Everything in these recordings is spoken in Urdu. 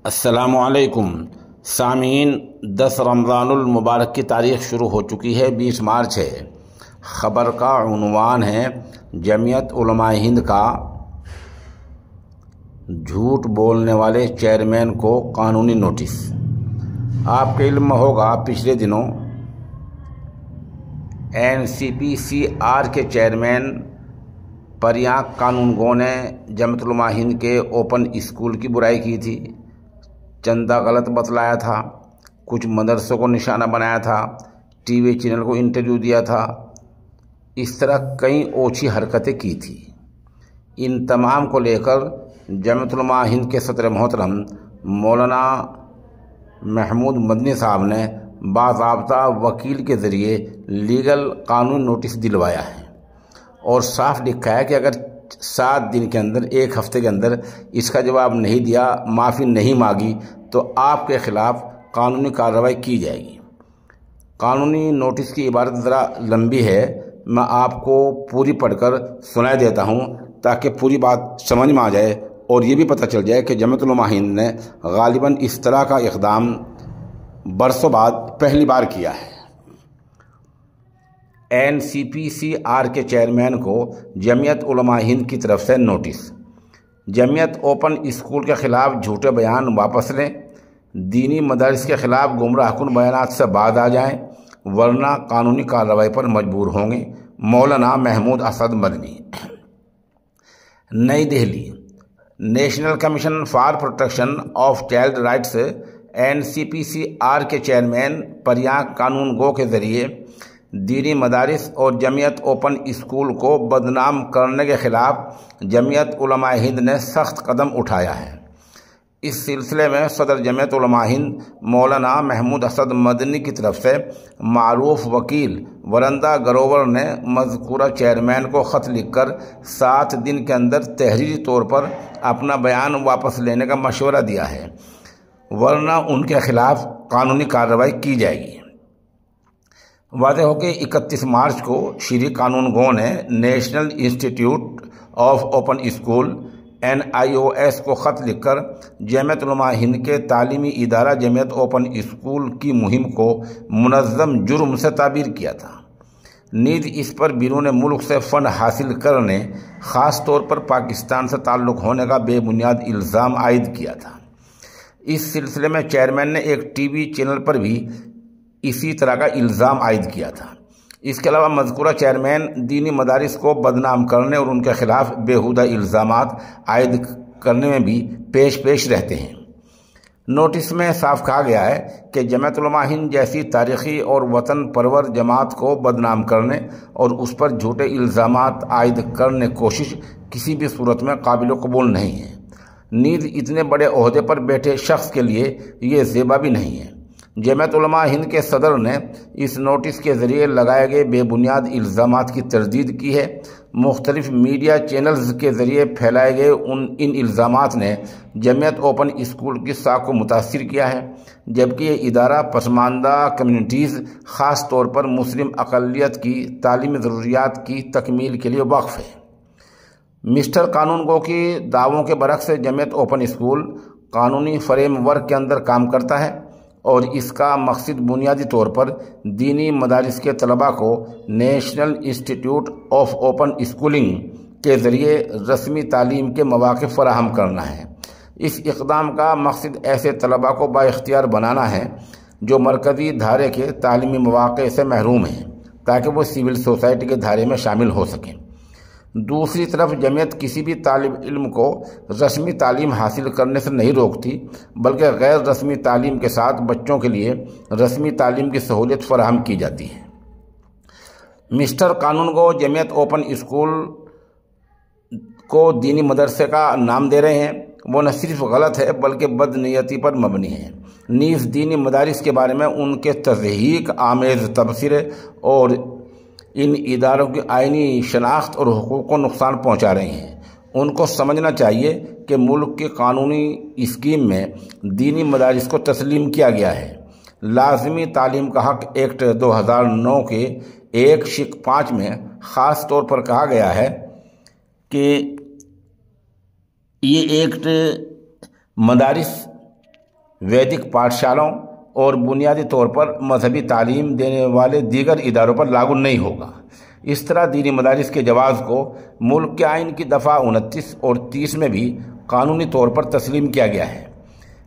السلام علیکم سامعین، 10 رمضان المبارک کی تاریخ شروع ہو چکی ہے، 20 مارچ ہے۔ خبر کا عنوان ہے جمعیت علماء ہند کا جھوٹ بولنے والے چیئرمین کو قانونی نوٹس۔ آپ کے علم میں ہوگا پچھلے دنوں NCPCR کے چیئرمین پریانک قانونگو نے جمعیت علماء ہند کے اوپن اسکول کی برائی کی تھی، چندہ غلط بتلایا تھا، کچھ مدرسوں کو نشانہ بنایا تھا، ٹی وی چینل کو انٹرویو دیا تھا، اس طرح کئی اوچھی حرکتیں کی تھی۔ ان تمام کو لے کر جمعیت علماء ہند کے صدر محترم مولانا محمود مدنی صاحب نے باضابطہ وکیل کے ذریعے لیگل قانونی نوٹس دلوایا ہے اور صاف لکھا ہے کہ اگر 7 دن کے اندر، 1 ہفتے کے اندر اس کا جواب نہیں دیا، معافی نہیں مانگی تو آپ کے خلاف قانونی کارروائی کی جائے گی۔ قانونی نوٹس کی عبارت ذرا لمبی ہے، میں آپ کو پوری پڑھ کر سنا دیتا ہوں تاکہ پوری بات سمجھ میں آ جائے اور یہ بھی پتہ چل جائے کہ جمعیت علماء ہند نے غالباً اس طرح کا اقدام برسوں بعد پہلی بار کیا ہے۔ NCPCR کے چیئرمین کو جمعیت علماء ہند کی طرف سے نوٹس۔ جمعیت اوپن اسکول کے خلاف جھوٹے بیان واپس لیں، دینی مدارس کے خلاف گمراہ کن بیانات سے باز آ جائیں ورنہ قانونی کارروائی پر مجبور ہوں گے۔ مولانا محمود اسد مدنی۔ نئی Delhi, national commission for protection of child rights NCPCR کے چیئرمین پریانک قانونگو کے ذریعے دینی مدارس اور جمعیت اوپن اسکول کو بدنام کرنے کے خلاف جمعیت علماء ہند نے سخت قدم اٹھایا ہے۔ اس سلسلے میں صدر جمعیت علماء ہند مولانا محمود اسد مدنی کی طرف سے معروف وکیل ورندا گروور نے مذکورہ چیئرمین کو خط لکھ کر 7 دن کے اندر تحریری طور پر اپنا بیان واپس لینے کا مشورہ دیا ہے ورنہ ان کے خلاف قانونی کارروائی کی جائے گی۔ واضح ہو کہ 31 مارچ کو شری قانونگو نے national institute of open school NIOS کو خط لکھ کر جمعیت علماء ہند کے تعلیمی ادارہ جمعیت اوپن اسکول کی مہم کو منظم جرم سے تعبیر کیا تھا، نیز اس پر بیرون ملک سے فنڈ حاصل کرنے، خاص طور پر پاکستان سے تعلق ہونے کا بے بنیاد الزام عائد کیا تھا۔ اس سلسلے میں چیئرمین نے ایک ٹی وی چینل پر بھی اسی طرح کا الزام عائد کیا تھا۔ اس کے علاوہ مذکورہ چیئرمین دینی مدارس کو بدنام کرنے اور ان کے خلاف بیہودہ الزامات عائد کرنے میں بھی پیش رہتے ہیں۔ نوٹس میں صاف کہا گیا ہے کہ جمعیت علماء ہند جیسی تاریخی اور وطن پرور جماعت کو بدنام کرنے اور اس پر جھوٹے الزامات عائد کرنے کی کوشش کسی بھی صورت میں قابل قبول نہیں ہے، نیز اتنے بڑے عہدے پر بیٹھے شخص کے لیے یہ زیبا بھی نہیں ہے۔ جمعیت علماء ہند کے صدر نے اس نوٹس کے ذریعے لگائے گئے بے بنیاد الزامات کی تردید کی ہے۔ مختلف میڈیا چینلز کے ذریعے پھیلائے گئے ان الزامات نے جمعیت اوپن اسکول کی ساکھ کو متاثر کیا ہے، جبکہ یہ ادارہ پسماندہ کمیونٹیز، خاص طور پر مسلم اقلیت کی تعلیمی ضروریات کی تکمیل کے لیے وقف ہے۔ مسٹر قانونگو کی دعووں کے برعکس جمعیت اوپن اسکول قانونی فریم ورک کے اندر کام کرتا ہے اور اس کا مقصد بنیادی طور پر دینی مدارس کے طلباء کو national institute of open schooling کے ذریعے رسمی تعلیم کے مواقع فراہم کرنا ہے۔ اس اقدام کا مقصد ایسے طلباء کو بااختیار بنانا ہے جو مرکزی دھارے کے تعلیمی مواقع سے محروم ہیں تاکہ وہ سول سوسائٹی کے دھارے میں شامل ہو سکیں۔ دوسری طرف جمعیت کسی بھی طالب علم کو رسمی تعلیم حاصل کرنے سے نہیں روکتی، بلکہ غیر رسمی تعلیم کے ساتھ بچوں کے لیے رسمی تعلیم کی سہولت فراہم کی جاتی ہے۔ مسٹر قانونگو جمعیت اوپن اسکول کو دینی مدرسے کا نام دے رہے ہیں، وہ نہ صرف غلط ہے بلکہ بد نیتی پر مبنی ہے، نیز دینی مدارس کے بارے میں ان کے تضحیک آمیز تبصرے اور ان اداروں کی آئینی شناخت اور حقوق کو نقصان پہنچا رہے ہیں۔ ان کو سمجھنا چاہیے کہ ملک کی قانونی اسکیم میں دینی مدارس کو تسلیم کیا گیا ہے۔ لازمی تعلیم کا حق ایکٹ 2009 کے 1(5) میں خاص طور پر کہا گیا ہے کہ یہ ایکٹ مدارس ویدک پاٹھشالوں اور بنیادی طور پر مذہبی تعلیم دینے والے دیگر اداروں پر لاگو نہیں ہوگا۔ اس طرح دینی مدارس کے جواز کو ملک کے آئین کی دفعہ 29 اور 30 میں بھی قانونی طور پر تسلیم کیا گیا ہے۔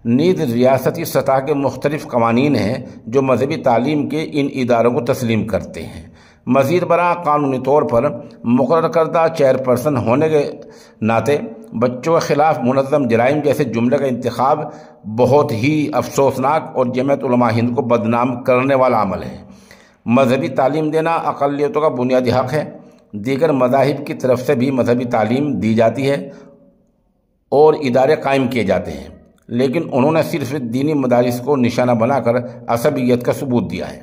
نیز ریاستی سطح کے مختلف قوانین ہیں جو مذہبی تعلیم کے ان اداروں کو تسلیم کرتے ہیں۔ مزید برآں قانونی طور پر مقرر کردہ چیئرپرسن ہونے کے ناطے بچوں کے خلاف منظم جرائم جیسے جملے کا انتخاب بہت ہی افسوسناک اور جمعیت علماء ہند کو بدنام کرنے والا عمل ہے۔ مذہبی تعلیم دینا اقلیتوں کا بنیادی حق ہے۔ دیگر مذاہب کی طرف سے بھی مذہبی تعلیم دی جاتی ہے اور ادارے قائم کیے جاتے ہیں، لیکن انہوں نے صرف دینی مدارس کو نشانہ بنا کر عصبیت کا ثبوت دیا ہے۔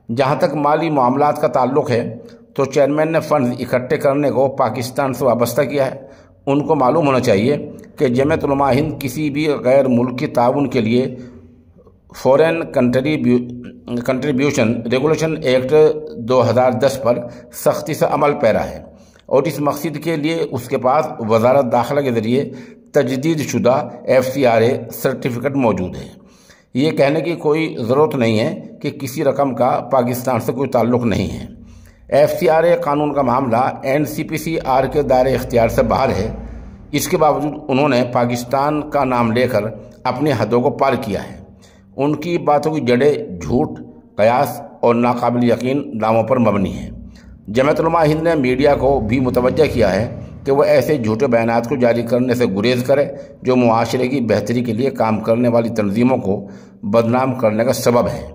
جہاں تک مالی معاملات کا تعلق ہے تو چیئرمین نے فنڈز اکٹھے کرنے کو پاکستان سے وابستہ کیا ہے۔ ان کو معلوم ہونا چاہیے کہ جمعیت علماء ہند کسی بھی غیر ملکی تعاون کے لیے فورین کنٹریبیوشن ریگولیشن ایکٹ 2010 پر سختی سے عمل پیرا ہے اور اس مقصد کے لیے اس کے پاس وزارت داخلہ کے ذریعے تجدید شدہ FCRA سرٹیفکیٹ موجود ہے۔ یہ کہنے کی کوئی ضرورت نہیں ہے کہ کسی رقم کا پاکستان سے کوئی تعلق نہیں ہے۔ FCRA قانون کا معاملہ NCPCR کے دائرے اختیار سے باہر ہے۔ اس کے باوجود انہوں نے پاکستان کا نام لے کر اپنی حدوں کو پار کیا ہے۔ ان کی باتوں کی جڑیں جھوٹ، قیاس اور ناقابل یقین دعووں پر مبنی ہیں۔ جمعیت علماء ہند نے میڈیا کو بھی متوجہ کیا ہے کہ وہ ایسے جھوٹے بیانات کو جاری کرنے سے گریز کرے جو معاشرے کی بہتری کے لیے کام کرنے والی تنظیموں کو بدنام کرنے کا سبب ہے۔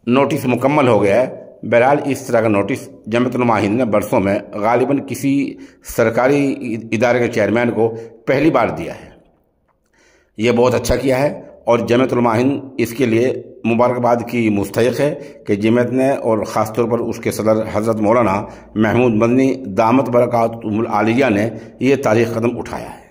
نوٹس مکمل ہو گیا ہے۔ بہرحال اس طرح کا نوٹس جمعیت علماء ہند نے برسوں میں غالباً کسی سرکاری ادارے کے چیئرمین کو پہلی بار دیا ہے۔ یہ بہت اچھا کیا ہے اور جمعیت علماء ہند اس کے لیے مبارکباد کی مستحق ہے کہ جمعیت نے اور خاص طور پر اس کے صدر حضرت مولانا محمود مدنی دامت برکاتہم العالیہ نے یہ تاریخی قدم اٹھایا ہے۔